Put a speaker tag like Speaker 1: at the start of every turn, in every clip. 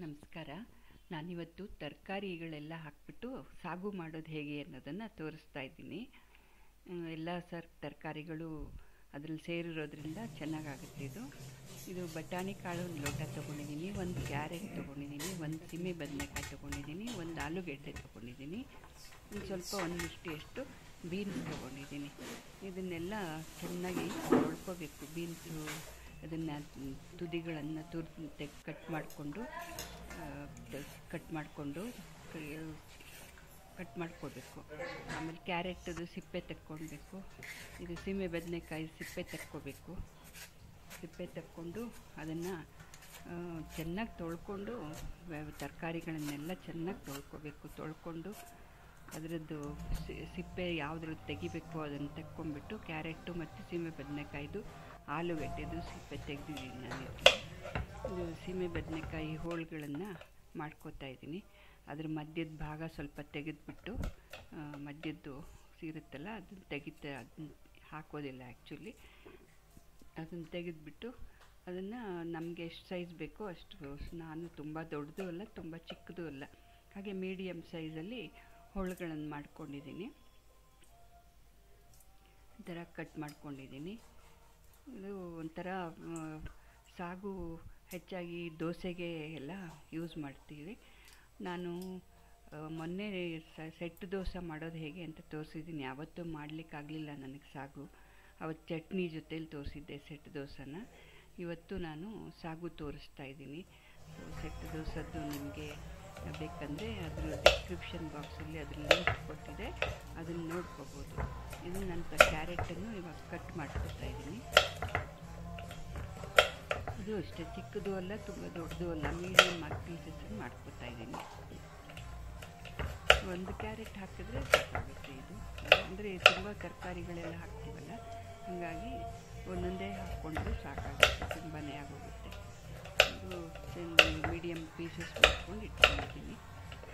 Speaker 1: ನಮಸ್ಕಾರ. ನಾನಿವತ್ತು ತರಕಾರಿಗಳೆಲ್ಲ ಹಾಕಿಬಿಟ್ಟು ಸಾಗು ಮಾಡೋದು ಹೇಗೆ ಅನ್ನೋದನ್ನು ತೋರಿಸ್ತಾ ಇದ್ದೀನಿ. ಎಲ್ಲ ತರಕಾರಿಗಳು ಅದರಲ್ಲಿ ಸೇರಿರೋದ್ರಿಂದ ಚೆನ್ನಾಗಾಗುತ್ತೆ. ಇದು ಬಟಾಣಿ ಕಾಳು ಒಂದು ಲೋಟ ತೊಗೊಂಡಿದ್ದೀನಿ, ಒಂದು ಕ್ಯಾರೆಟ್ ತೊಗೊಂಡಿದ್ದೀನಿ, ಒಂದು ಸೀಮೆ ಬದನೆಕಾಯಿ ತೊಗೊಂಡಿದ್ದೀನಿ, ಒಂದು ಆಲೂಗೆಡ್ಡೆ ತೊಗೊಂಡಿದ್ದೀನಿ, ಒಂದು ಮುಷ್ಟಿಯಷ್ಟು ಬೀನ್ಸ್ ತೊಗೊಂಡಿದ್ದೀನಿ. ಇದನ್ನೆಲ್ಲ ಚೆನ್ನಾಗಿ ತೊಳ್ಕೊಬೇಕು. ಬೀನ್ಸು ಅದನ್ನು ತುದಿಗಳನ್ನು ಕಟ್ ಮಾಡ್ಕೊಳ್ಬೇಕು. ಆಮೇಲೆ ಕ್ಯಾರೆಟದು ಸಿಪ್ಪೆ ತಕ್ಕೊಳ್ಬೇಕು. ಇದು ಸೀಮೆ ಬದನೆಕಾಯಿ ಸಿಪ್ಪೆ ತಕ್ಕೊಂಡು ಅದನ್ನು ಚೆನ್ನಾಗಿ ತೊಳ್ಕೊಂಡು ತರಕಾರಿಗಳನ್ನೆಲ್ಲ ಚೆನ್ನಾಗಿ ತೊಳ್ಕೊಂಡು ಅದರದ್ದು ಸಿಪ್ಪೆ ಯಾವುದ್ರದ್ದು ತೆಗಿಬೇಕು ಅದನ್ನು ತಕ್ಕೊಂಡ್ಬಿಟ್ಟು ಕ್ಯಾರೆಟು ಮತ್ತು ಸೀಮೆ ಬದನೆಕಾಯಿದು ಆಲೂಗಡ್ಡೆದು ಸಿಪ್ಪೆ ತೆಗೆದಿದ್ದೀನಿ. ನಾನು ಇದು ಸೀಮೆ ಬದನೆಕಾಯಿ ಹೋಳುಗಳನ್ನು ಮಾಡ್ಕೋತಾ ಇದ್ದೀನಿ. ಅದ್ರ ಮಧ್ಯದ ಭಾಗ ಸ್ವಲ್ಪ ತೆಗೆದುಬಿಟ್ಟು ಮಧ್ಯದ್ದು ಇರುತ್ತಲ್ಲ ಅದನ್ನು ಹಾಕೋದಿಲ್ಲ. ಆ್ಯಕ್ಚುಲಿ ಅದನ್ನು ತೆಗೆದುಬಿಟ್ಟು ಅದನ್ನು ನಮಗೆ ಎಷ್ಟು ಸೈಜ್ ಬೇಕೋ ಅಷ್ಟು, ನಾನು ತುಂಬ ದೊಡ್ಡದು ಅಲ್ಲ ತುಂಬ ಚಿಕ್ಕದು ಅಲ್ಲ, ಹಾಗೆ ಮೀಡಿಯಮ್ ಸೈಜಲ್ಲಿ ಹೋಳುಗಳನ್ನು ಮಾಡ್ಕೊಂಡಿದ್ದೀನಿ. ಈ ಥರ ಕಟ್ ಮಾಡ್ಕೊಂಡಿದ್ದೀನಿ. ಇದು ಒಂಥರ ಸಾಗು ಹೆಚ್ಚಾಗಿ ದೋಸೆಗೆ ಎಲ್ಲ ಯೂಸ್ ಮಾಡ್ತೀವಿ. ನಾನು ಮೊನ್ನೆ ಸೆಟ್ ದೋಸೆ ಮಾಡೋದು ಹೇಗೆ ಅಂತ ತೋರಿಸಿದ್ದೀನಿ. ಯಾವತ್ತೂ ಮಾಡಲಿಕ್ಕಾಗಲಿಲ್ಲ ನನಗೆ ಸಾಗು. ಅವತ್ತು ಚಟ್ನಿ ಜೊತೇಲಿ ತೋರಿಸಿದ್ದೆ ಸೆಟ್ ದೋಸೆನ. ಇವತ್ತು ನಾನು ಸಾಗು ತೋರಿಸ್ತಾ ಇದ್ದೀನಿ. ಸೆಟ್ ದೋಸೆದ್ದು ನಿಮಗೆ ಬೇಕಂದರೆ ಅದ್ರ ಡಿಸ್ಕ್ರಿಪ್ಷನ್ ಬಾಕ್ಸಲ್ಲಿ ಅದ್ರ ಲಿಂಕ್ ಕೊಟ್ಟಿದೆ, ಅದನ್ನು ನೋಡ್ಕೋಬೋದು. ಇದು ನಂತರ ಕ್ಯಾರೆಟನ್ನು ಇವಾಗ ಕಟ್ ಮಾಡ್ಕೊತಾ ಇದ್ದೀನಿ. ಇದು ಅಷ್ಟೇ, ಚಿಕ್ಕದು ಅಲ್ಲ ತುಂಬ ದೊಡ್ಡದು ಅಲ್ಲ, ಮೀಡಿಯಮ್ ಪೀಸಸ್ ಮಾಡ್ಕೊತಾ ಇದ್ದೀನಿ. ಒಂದು ಕ್ಯಾರೆಟ್ ಹಾಕಿದ್ರೆ ಸಾಕಾಗುತ್ತೆ. ಇದು ಅಂದರೆ ತುಂಬ ತರಕಾರಿಗಳೆಲ್ಲ ಹಾಕ್ತೀವಲ್ಲ, ಹಾಗಾಗಿ ಒಂದೊಂದೇ ಹಾಕ್ಕೊಂಡ್ರೆ ಸಾಕಾಗುತ್ತೆ, ತುಂಬಾ ಆಗೋಗುತ್ತೆ. ಇದು ಮೀಡಿಯಮ್ ಪೀಸಸ್ ಮಾಡ್ಕೊಂಡು ಇಟ್ಕೊಂಡಿದ್ದೀನಿ.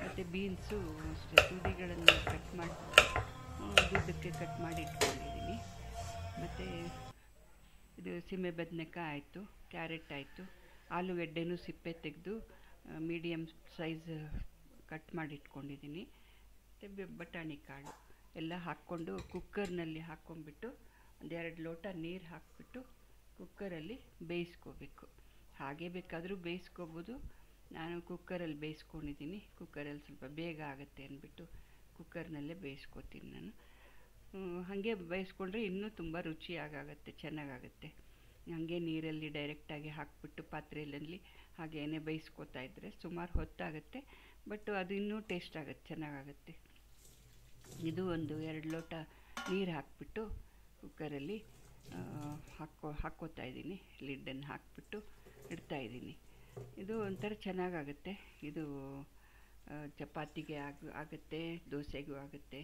Speaker 1: ಮತ್ತು ಬೀನ್ಸು ಅಷ್ಟೇ ತುದಿಗಳನ್ನು ದುಡ್ಡಕ್ಕೆ ಕಟ್ ಮಾಡಿ ಇಟ್ಕೊಂಡಿದ್ದೀನಿ. ಮತ್ತು ಇದು ಸೀಮೆ ಬದನೆಕಾಯಿ ಆಯಿತು, ಕ್ಯಾರೆಟ್ ಆಯಿತು, ಆಲೂಗಡ್ಡೆನೂ ಸಿಪ್ಪೆ ತೆಗೆದು ಮೀಡಿಯಮ್ ಸೈಜ್ ಕಟ್ ಮಾಡಿ ಇಟ್ಕೊಂಡಿದ್ದೀನಿ. ಮತ್ತು ಬಟಾಣಿ ಕಾಳು ಎಲ್ಲ ಹಾಕ್ಕೊಂಡು ಕುಕ್ಕರ್ನಲ್ಲಿ ಹಾಕ್ಕೊಂಡ್ಬಿಟ್ಟು 1-2 ಲೋಟ ನೀರು ಹಾಕ್ಬಿಟ್ಟು ಕುಕ್ಕರಲ್ಲಿ ಬೇಯಿಸ್ಕೋಬೇಕು. ಹಾಗೆ ಬೇಕಾದರೂ ಬೇಯಿಸ್ಕೋಬೋದು. ನಾನು ಕುಕ್ಕರಲ್ಲಿ ಬೇಯಿಸ್ಕೊಂಡಿದ್ದೀನಿ. ಕುಕ್ಕರಲ್ಲಿ ಸ್ವಲ್ಪ ಬೇಗ ಆಗುತ್ತೆ ಅಂದ್ಬಿಟ್ಟು ಕುಕ್ಕರ್ನಲ್ಲೇ ಬೇಯಿಸ್ಕೊತೀನಿ ನಾನು. ಹಾಗೆ ಬೇಯಿಸ್ಕೊಂಡ್ರೆ ಇನ್ನೂ ತುಂಬ ರುಚಿಯಾಗುತ್ತೆ, ಚೆನ್ನಾಗಾಗುತ್ತೆ. ಹಾಗೆ ನೀರಲ್ಲಿ ಡೈರೆಕ್ಟಾಗಿ ಹಾಕ್ಬಿಟ್ಟು ಪಾತ್ರೆಯಲ್ಲಿ ಹಾಗೇನೆ ಬೇಯಿಸ್ಕೊತಾ ಇದ್ದರೆ ಸುಮಾರು ಹೊತ್ತಾಗುತ್ತೆ, ಬಟ್ ಅದು ಇನ್ನೂ ಟೇಸ್ಟ್ ಆಗುತ್ತೆ, ಚೆನ್ನಾಗಾಗುತ್ತೆ. ಇದು 1-2 ಲೋಟ ನೀರು ಹಾಕ್ಬಿಟ್ಟು ಕುಕ್ಕರಲ್ಲಿ ಹಾಕ್ಕೋತಾ ಇದ್ದೀನಿ. ಲಿಡ್ಡನ್ನು ಹಾಕ್ಬಿಟ್ಟು ಇಡ್ತಾಯಿದ್ದೀನಿ. ಇದು ಒಂಥರ ಚೆನ್ನಾಗಾಗುತ್ತೆ. ಇದು ಚಪಾತಿಗೆ ಆಗುತ್ತೆ, ದೋಸೆಗೂ ಆಗುತ್ತೆ,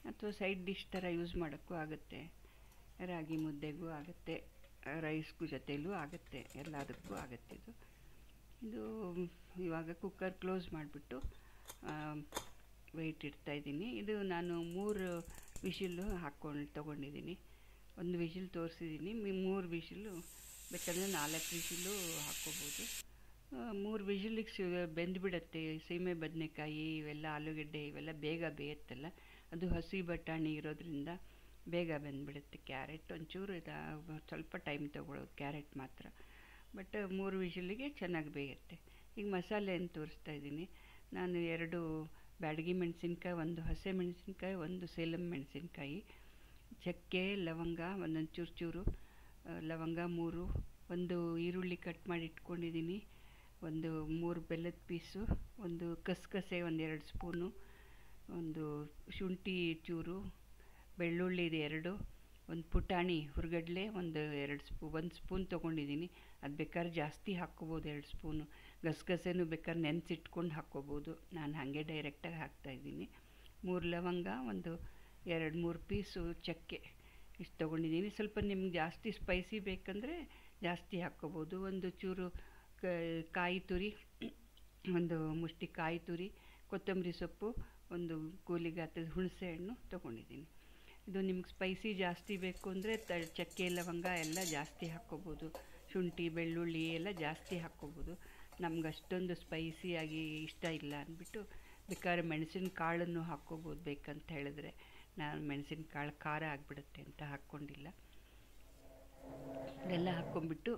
Speaker 1: ಅಥವಾ ಸೈಡ್ ಡಿಶ್ ಥರ ಯೂಸ್ ಮಾಡೋಕ್ಕೂ ಆಗುತ್ತೆ, ರಾಗಿ ಮುದ್ದೆಗೂ ಆಗುತ್ತೆ, ರೈಸ್ಗೂ ಜೊತೆಲೂ ಆಗುತ್ತೆ, ಎಲ್ಲದಕ್ಕೂ ಆಗುತ್ತೆ. ಇದು ಇವಾಗ ಕುಕ್ಕರ್ ಕ್ಲೋಸ್ ಮಾಡಿಬಿಟ್ಟು ವೆಯ್ಟ್ ಇಡ್ತಾಯಿದ್ದೀನಿ. ಇದು ನಾನು 3 ವಿಷಿಲು ತೊಗೊಂಡಿದ್ದೀನಿ. 1 ವಿಷಿಲ್ ತೋರಿಸಿದ್ದೀನಿ. 3 ವಿಷಿಲು ಬೇಕಾದರೆ 4 ವಿಷಿಲು ಹಾಕ್ಕೋಬೋದು. 3 ವಿಷಿಲಿಗೆ ಬೆಂದುಬಿಡುತ್ತೆ. ಸೀಮೆ ಬದನೆಕಾಯಿ ಇವೆಲ್ಲ ಆಲೂಗಡ್ಡೆ ಇವೆಲ್ಲ ಬೇಗ ಬೇಯುತ್ತಲ್ಲ, ಅದು ಹಸಿ ಬಟಾಣಿ ಇರೋದ್ರಿಂದ ಬೇಗ ಬೆಂದುಬಿಡುತ್ತೆ. ಕ್ಯಾರೆಟ್ ಒಂಚೂರು ಸ್ವಲ್ಪ ಟೈಮ್ ತೊಗೊಳ್ಳೋದು, ಕ್ಯಾರೆಟ್ ಮಾತ್ರ. ಬಟ್ 3 ವಿಷಿಲಿಗೆ ಚೆನ್ನಾಗಿ ಬೇಯುತ್ತೆ. ಈಗ ಮಸಾಲೆಯನ್ನು ತೋರಿಸ್ತಾ ಇದ್ದೀನಿ. ನಾನು 2 ಬ್ಯಾಡಗಿ ಮೆಣಸಿನ್ಕಾಯಿ, 1 ಹಸೆ ಮೆಣಸಿನ್ಕಾಯಿ, 1 ಸೇಲಂ ಮೆಣಸಿನ್ಕಾಯಿ, ಚಕ್ಕೆ, ಲವಂಗ ಒಂದೊಂದು ಚೂರು ಲವಂಗ 3, 1 ಈರುಳ್ಳಿ ಕಟ್ ಮಾಡಿ ಇಟ್ಕೊಂಡಿದ್ದೀನಿ, 3 ಬೆಲ್ಲದ ಪೀಸು, 1 ಕಸಕಸೆ 1-2 ಸ್ಪೂನು, 1 ಶುಂಠಿ ಚೂರು, ಬೆಳ್ಳುಳ್ಳಿ 2, 1 ಪುಟಾಣಿ ಹುರ್ಗಡ್ಲೆ 1 ಸ್ಪೂನ್ ತೊಗೊಂಡಿದ್ದೀನಿ. ಅದು ಬೇಕಾದ್ರೆ ಜಾಸ್ತಿ ಹಾಕ್ಕೋಬೋದು, 2 ಸ್ಪೂನು. ಗಸಗಸೆನೂ ಬೇಕಾದ್ರೆ ನೆನೆಸಿಟ್ಕೊಂಡು ಹಾಕ್ಕೋಬೋದು. ನಾನು ಹಾಗೆ ಡೈರೆಕ್ಟಾಗಿ ಹಾಕ್ತಾಯಿದ್ದೀನಿ. 3 ಲವಂಗ, 2-3 ಪೀಸು ಚಕ್ಕೆ ಇಷ್ಟು ತೊಗೊಂಡಿದ್ದೀನಿ. ಸ್ವಲ್ಪ ನಿಮ್ಗೆ ಜಾಸ್ತಿ ಸ್ಪೈಸಿ ಬೇಕಂದರೆ ಜಾಸ್ತಿ ಹಾಕ್ಕೋಬೋದು. 1 ಚೂರು ಕಾಯಿ ತುರಿ, 1 ಮುಷ್ಟಿ ಕಾಯಿ ತುರಿ, ಕೊತ್ತಂಬರಿ ಸೊಪ್ಪು, 1 ಕೂಲಿಗಾತ್ರದ ಹುಣಸೆ ಹಣ್ಣು ತೊಗೊಂಡಿದ್ದೀನಿ. ಇದು ನಿಮ್ಗೆ ಸ್ಪೈಸಿ ಜಾಸ್ತಿ ಬೇಕು ಅಂದರೆ ಚಕ್ಕೆ ಲವಂಗ ಎಲ್ಲ ಜಾಸ್ತಿ ಹಾಕ್ಕೋಬೋದು. ಶುಂಠಿ ಬೆಳ್ಳುಳ್ಳಿ ಎಲ್ಲ ಜಾಸ್ತಿ ಹಾಕ್ಕೋಬೋದು. ನಮ್ಗೆ ಅಷ್ಟೊಂದು ಸ್ಪೈಸಿಯಾಗಿ ಇಷ್ಟ ಇಲ್ಲ ಅಂದ್ಬಿಟ್ಟು ಬೇಕಾದ್ರೆ ಮೆಣಸಿನ ಕಾಳನ್ನು ಹಾಕ್ಕೋಬೋದು ಬೇಕಂತ ಹೇಳಿದ್ರೆ. ನಾನು ಮೆಣಸಿನ ಕಾಳು ಖಾರ ಆಗಿಬಿಡುತ್ತೆ ಅಂತ ಹಾಕ್ಕೊಂಡಿಲ್ಲ. ಇದೆಲ್ಲ ಹಾಕ್ಕೊಂಬಿಟ್ಟು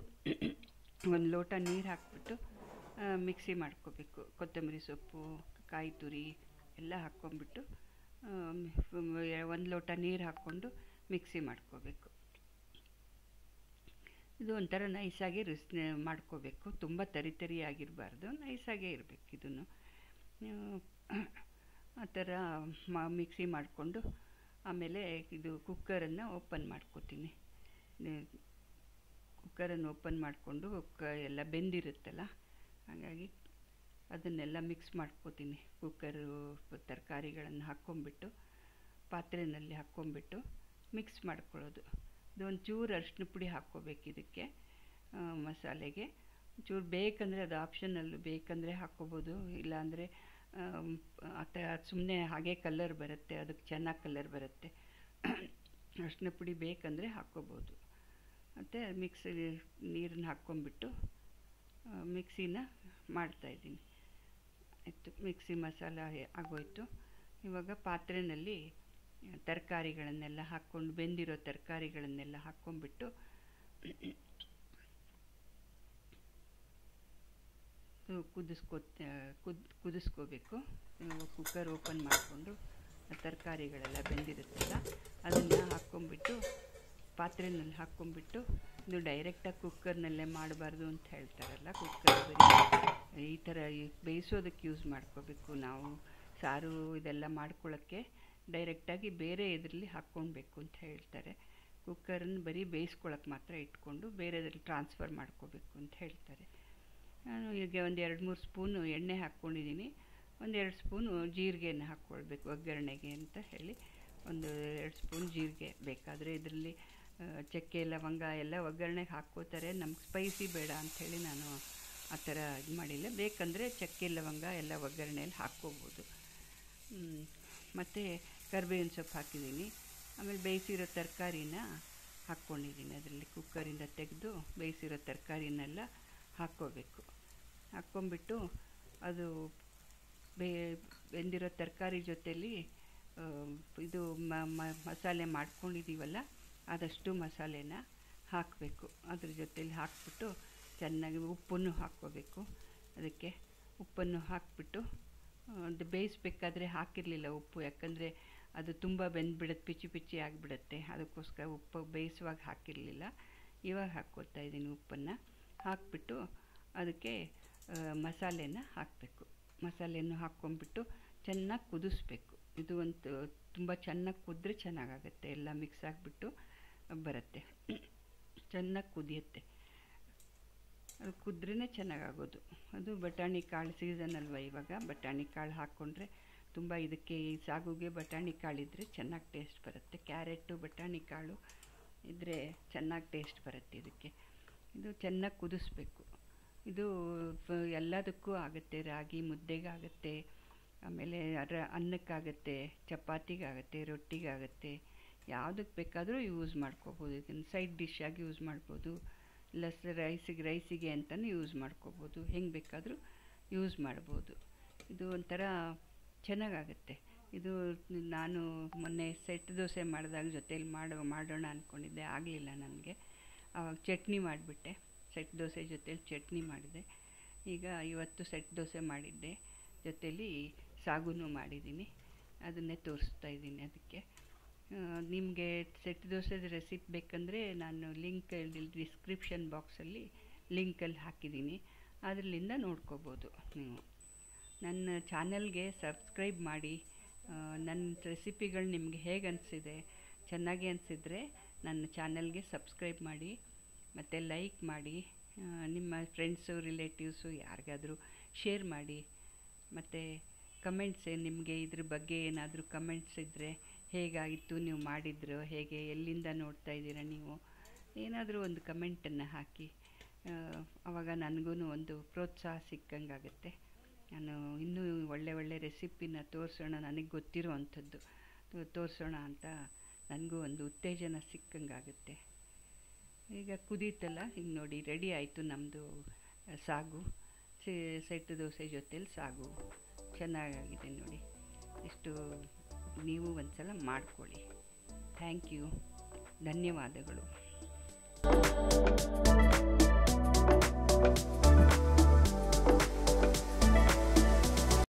Speaker 1: ಒಂದು ಲೋಟ ನೀರು ಹಾಕ್ಬಿಟ್ಟು ಮಿಕ್ಸಿ ಮಾಡ್ಕೋಬೇಕು. ಕೊತ್ತಂಬರಿ ಸೊಪ್ಪು, ಕಾಯಿ ತುರಿ ಎಲ್ಲ ಹಾಕ್ಕೊಂಬಿಟ್ಟು ಒಂದು ಲೋಟ ನೀರು ಹಾಕ್ಕೊಂಡು ಮಿಕ್ಸಿ ಮಾಡ್ಕೋಬೇಕು. ಇದು ಒಂಥರ ನೈಸಾಗಿ ಮಾಡ್ಕೋಬೇಕು. ತುಂಬ ತರಿಯಾಗಿರಬಾರ್ದು, ನೈಸಾಗೇ ಇರಬೇಕು. ಇದನ್ನು ಆ ಥರ ಮಿಕ್ಸಿ ಮಾಡಿಕೊಂಡು ಆಮೇಲೆ ಇದು ಕುಕ್ಕರನ್ನು ಓಪನ್ ಮಾಡ್ಕೋತೀನಿ. ಕುಕ್ಕರನ್ನು ಓಪನ್ ಮಾಡಿಕೊಂಡು ಎಲ್ಲ ಬೆಂದಿರುತ್ತಲ್ಲ, ಹಾಗಾಗಿ ಅದನ್ನೆಲ್ಲ ಮಿಕ್ಸ್ ಮಾಡ್ಕೋತೀನಿ. ಕುಕ್ಕರು ತರಕಾರಿಗಳನ್ನು ಹಾಕ್ಕೊಂಬಿಟ್ಟು ಪಾತ್ರೆಯಲ್ಲಿ ಹಾಕ್ಕೊಂಬಿಟ್ಟು ಮಿಕ್ಸ್ ಮಾಡ್ಕೊಳ್ಳೋದು. ಇದೊಂದು ಚೂರು ಅರಿಶಿನ ಪುಡಿ ಹಾಕ್ಕೋಬೇಕು ಇದಕ್ಕೆ ಮಸಾಲೆಗೆ. ಚೂರು ಬೇಕಂದರೆ ಅದು ಆಪ್ಷನಲ್ಲು, ಬೇಕಂದರೆ ಹಾಕ್ಕೋಬೋದು, ಇಲ್ಲಾಂದರೆ ಆ ಥರ ಸುಮ್ಮನೆ ಹಾಗೆ ಕಲರ್ ಬರುತ್ತೆ, ಅದಕ್ಕೆ ಚೆನ್ನಾಗಿ ಕಲರ್ ಬರುತ್ತೆ. ಅರಿಶಿನ ಪುಡಿ ಬೇಕಂದರೆ ಹಾಕ್ಕೋಬೋದು. ಮತ್ತು ನೀರನ್ನ ಹಾಕ್ಕೊಂಬಿಟ್ಟು ಮಿಕ್ಸಿನ ಮಾಡ್ತಾಯಿದ್ದೀನಿ. ಆಯಿತು, ಮಿಕ್ಸಿ ಮಸಾಲ ಆಗೋಯ್ತು. ಇವಾಗ ಪಾತ್ರೆಯಲ್ಲಿ ತರಕಾರಿಗಳನ್ನೆಲ್ಲ ಹಾಕ್ಕೊಂಡು, ಬೆಂದಿರೋ ತರಕಾರಿಗಳನ್ನೆಲ್ಲ ಹಾಕ್ಕೊಂಬಿಟ್ಟು ಕುದಿಸ್ಕೋಬೇಕು. ಕುಕ್ಕರ್ ಓಪನ್ ಮಾಡಿಕೊಂಡು ತರಕಾರಿಗಳೆಲ್ಲ ಬೆಂದಿರುತ್ತಲ್ಲ ಅದನ್ನು ಹಾಕ್ಕೊಂಬಿಟ್ಟು ಪಾತ್ರೆಯಲ್ಲಿ ಹಾಕ್ಕೊಂಬಿಟ್ಟು, ಇದು ಡೈರೆಕ್ಟಾಗಿ ಕುಕ್ಕರ್ನಲ್ಲೇ ಮಾಡಬಾರ್ದು ಅಂತ ಹೇಳ್ತಾರಲ್ಲ, ಕುಕ್ಕರ್ ಬರೀ ಈ ಥರ ಬೇಯಿಸೋದಕ್ಕೆ ಯೂಸ್ ಮಾಡ್ಕೋಬೇಕು. ನಾವು ಸಾರು ಇದೆಲ್ಲ ಮಾಡ್ಕೊಳ್ಳೋಕ್ಕೆ ಡೈರೆಕ್ಟಾಗಿ ಬೇರೆ ಇದರಲ್ಲಿ ಹಾಕ್ಕೊಳ್ಬೇಕು ಅಂತ ಹೇಳ್ತಾರೆ. ಕುಕ್ಕರನ್ನು ಬರೀ ಬೇಯಿಸ್ಕೊಳ್ಳೋಕೆ ಮಾತ್ರ ಇಟ್ಕೊಂಡು ಬೇರೆದ್ರಲ್ಲಿ ಟ್ರಾನ್ಸ್ಫರ್ ಮಾಡ್ಕೋಬೇಕು ಅಂತ ಹೇಳ್ತಾರೆ. ನಾನು ಈಗ ಒಂದು 2-3 ಸ್ಪೂನು ಎಣ್ಣೆ ಹಾಕ್ಕೊಂಡಿದ್ದೀನಿ. 1-2 ಸ್ಪೂನು ಜೀರಿಗೆನ ಹಾಕ್ಕೊಳ್ಬೇಕು ಒಗ್ಗರಣೆಗೆ ಅಂತ ಹೇಳಿ. 1-2 ಸ್ಪೂನ್ ಜೀರಿಗೆ ಬೇಕಾದರೆ ಇದರಲ್ಲಿ ಚಕ್ಕೆ ಲವಂಗ ಎಲ್ಲ ಒಗ್ಗರಣೆಗೆ ಹಾಕ್ಕೋತಾರೆ. ನಮ್ಗೆ ಸ್ಪೈಸಿ ಬೇಡ ಅಂಥೇಳಿ ನಾನು ಆ ಥರ ಇದು ಮಾಡಿಲ್ಲ. ಬೇಕಂದರೆ ಚಕ್ಕೆ ಲವಂಗ ಎಲ್ಲ ಒಗ್ಗರಣೆಯಲ್ಲಿ ಹಾಕ್ಕೋಬೋದು. ಮತ್ತು ಕರಿಬೇವಿನ ಸೊಪ್ಪು ಹಾಕಿದ್ದೀನಿ. ಆಮೇಲೆ ಬೇಯಿಸಿರೋ ತರಕಾರಿನ ಹಾಕ್ಕೊಂಡಿದ್ದೀನಿ. ಅದರಲ್ಲಿ ಕುಕ್ಕರಿಂದ ತೆಗೆದು ಬೇಯಿಸಿರೋ ತರಕಾರಿನೆಲ್ಲ ಹಾಕ್ಕೋಬೇಕು. ಹಾಕ್ಕೊಂಬಿಟ್ಟು ಅದು ಬೆಂದಿರೋ ತರಕಾರಿ ಜೊತೆಯಲ್ಲಿ ಇದು ಮಸಾಲೆ ಮಾಡ್ಕೊಂಡಿದ್ದೀವಲ್ಲ, ಆದಷ್ಟು ಮಸಾಲೆನ ಹಾಕಬೇಕು. ಅದ್ರ ಜೊತೆಲಿ ಹಾಕ್ಬಿಟ್ಟು ಚೆನ್ನಾಗಿ ಉಪ್ಪನ್ನು ಹಾಕ್ಕೋಬೇಕು. ಅದಕ್ಕೆ ಉಪ್ಪನ್ನು ಹಾಕಿಬಿಟ್ಟು ಅದು ಬೇಯಿಸ್ಬೇಕಾದ್ರೆ ಹಾಕಿರಲಿಲ್ಲ ಉಪ್ಪು, ಯಾಕಂದರೆ ಅದು ತುಂಬ ಬೆಂದ್ಬಿಡುತ್ತೆ, ಪಿಚ್ಚಿ ಆಗಿಬಿಡುತ್ತೆ. ಅದಕ್ಕೋಸ್ಕರ ಉಪ್ಪು ಬೇಯಿಸುವಾಗ ಹಾಕಿರಲಿಲ್ಲ. ಇವಾಗ ಹಾಕ್ಕೊಳ್ತಾ ಇದ್ದೀನಿ. ಉಪ್ಪನ್ನು ಹಾಕಿಬಿಟ್ಟು ಅದಕ್ಕೆ ಮಸಾಲೆನ ಹಾಕಬೇಕು. ಮಸಾಲೆಯನ್ನು ಹಾಕ್ಕೊಂಬಿಟ್ಟು ಚೆನ್ನಾಗಿ ಕುದಿಸ್ಬೇಕು. ಇದು ಒಂದು ತುಂಬ ಚೆನ್ನಾಗಿ ಕುದ್ರೆ ಚೆನ್ನಾಗಾಗುತ್ತೆ. ಎಲ್ಲ ಮಿಕ್ಸ್ ಆಗಿಬಿಟ್ಟು ಬರುತ್ತೆ, ಚೆನ್ನಾಗಿ ಕುದಿಯುತ್ತೆ. ಅದು ಕುದ್ರೇ ಚೆನ್ನಾಗಾಗೋದು. ಅದು ಬಟಾಣಿ ಕಾಳು ಸೀಸನ್ ಅಲ್ವ ಇವಾಗ, ಬಟಾಣಿ ಕಾಳು ಹಾಕ್ಕೊಂಡ್ರೆ ತುಂಬ ಇದಕ್ಕೆ ಈ ಸಾಗುಗೆ ಬಟಾಣಿ ಕಾಳಿದ್ರೆ ಚೆನ್ನಾಗಿ ಟೇಸ್ಟ್ ಬರುತ್ತೆ. ಕ್ಯಾರೆಟು ಬಟಾಣಿ ಕಾಳು ಇದ್ದರೆ ಚೆನ್ನಾಗಿ ಟೇಸ್ಟ್ ಬರುತ್ತೆ ಇದಕ್ಕೆ. ಇದು ಚೆನ್ನಾಗಿ ಕುದಿಸ್ಬೇಕು. ಇದು ಎಲ್ಲದಕ್ಕೂ ಆಗುತ್ತೆ. ರಾಗಿ ಮುದ್ದೆಗಾಗುತ್ತೆ, ಆಮೇಲೆ ಅನ್ನಕ್ಕಾಗುತ್ತೆ, ಚಪಾತಿಗಾಗುತ್ತೆ, ರೊಟ್ಟಿಗಾಗುತ್ತೆ, ಯಾವುದಕ್ಕೆ ಬೇಕಾದರೂ ಯೂಸ್ ಮಾಡ್ಕೋಬೋದು. ಇದನ್ನು ಸೈಡ್ ಡಿಶ್ ಆಗಿ ಯೂಸ್ ಮಾಡ್ಬೋದು, ಇಲ್ಲ ರೈಸಿಗೆ ಅಂತಲೂ ಯೂಸ್ ಮಾಡ್ಕೋಬೋದು. ಹೆಂಗೆ ಬೇಕಾದರೂ ಯೂಸ್ ಮಾಡ್ಬೋದು. ಇದು ಒಂಥರ ಚೆನ್ನಾಗಾಗುತ್ತೆ. ಇದು ನಾನು ಮೊನ್ನೆ ಸೆಟ್ ದೋಸೆ ಮಾಡಿದಾಗ ಜೊತೇಲಿ ಮಾಡೋಣ ಅಂದ್ಕೊಂಡಿದ್ದೆ, ಆಗಲಿಲ್ಲ ನನಗೆ. ಆವಾಗ ಚಟ್ನಿ ಮಾಡಿಬಿಟ್ಟೆ. ಸೆಟ್ ದೋಸೆ ಜೊತೇಲಿ ಚಟ್ನಿ ಮಾಡಿದೆ. ಈಗ ಇವತ್ತು ಸೆಟ್ ದೋಸೆ ಮಾಡಿದ್ದೆ, ಜೊತೇಲಿ ಸಾಗುನೂ ಮಾಡಿದ್ದೀನಿ. ಅದನ್ನೇ ತೋರಿಸ್ತಾ ಇದ್ದೀನಿ. ಅದಕ್ಕೆ ನಿಮಗೆ ಸೆಟ್ ದೋಸೆದ ರೆಸಿಪಿ ಬೇಕಂದರೆ ನಾನು ಲಿಂಕ್ ಡಿಸ್ಕ್ರಿಪ್ಷನ್ ಬಾಕ್ಸಲ್ಲಿ ಲಿಂಕಲ್ಲಿ ಹಾಕಿದ್ದೀನಿ, ಅದರಲ್ಲಿಂದ ನೋಡ್ಕೋಬೋದು ನೀವು. ನನ್ನ ಚಾನಲ್ಗೆ ಸಬ್ಸ್ಕ್ರೈಬ್ ಮಾಡಿ. ನನ್ನ ರೆಸಿಪಿಗಳು ನಿಮಗೆ ಹೇಗೆ ಅನಿಸಿದೆ, ಚೆನ್ನಾಗಿ ಅನಿಸಿದರೆ ನನ್ನ ಚಾನಲ್ಗೆ ಸಬ್ಸ್ಕ್ರೈಬ್ ಮಾಡಿ ಮತ್ತು ಲೈಕ್ ಮಾಡಿ. ನಿಮ್ಮ ಫ್ರೆಂಡ್ಸು ರಿಲೇಟಿವ್ಸು ಯಾರಿಗಾದರೂ ಶೇರ್ ಮಾಡಿ. ಮತ್ತು ಕಮೆಂಟ್ಸ್, ನಿಮಗೆ ಇದ್ರ ಬಗ್ಗೆ ಏನಾದರೂ ಕಮೆಂಟ್ಸ್ ಇದ್ದರೆ, ಹೇಗಾಗಿತ್ತು ನೀವು ಮಾಡಿದ್ರು, ಹೇಗೆ, ಎಲ್ಲಿಂದ ನೋಡ್ತಾ ಇದ್ದೀರಾ ನೀವು, ಏನಾದರೂ ಒಂದು ಕಮೆಂಟನ್ನು ಹಾಕಿ. ಆವಾಗ ನನಗೂ ಒಂದು ಪ್ರೋತ್ಸಾಹ ಸಿಕ್ಕಂಗಾಗುತ್ತೆ. ನಾನು ಇನ್ನೂ ಒಳ್ಳೆ ರೆಸಿಪಿನ ತೋರಿಸೋಣ, ನನಗೆ ಗೊತ್ತಿರೋ ಅಂಥದ್ದು ತೋರಿಸೋಣ ಅಂತ ನನಗೂ ಒಂದು ಉತ್ತೇಜನ ಸಿಕ್ಕಂಗಾಗುತ್ತೆ. ಈಗ ಕುದೀತಲ್ಲ, ಈಗ ನೋಡಿ ರೆಡಿ ಆಯಿತು ನಮ್ಮದು ಸಾಗು. ಸೆಟ್ ದೋಸೆ ಜೊತೆಲಿ ಸಾಗು ಚೆನ್ನಾಗಾಗಿದೆ ನೋಡಿ. ಇಷ್ಟು ನೀವು ಒಂದ್ಸಲ ಮಾಡ್ಕೊಳ್ಳಿ. ಥ್ಯಾಂಕ್ ಯು, ಧನ್ಯವಾದಗಳು.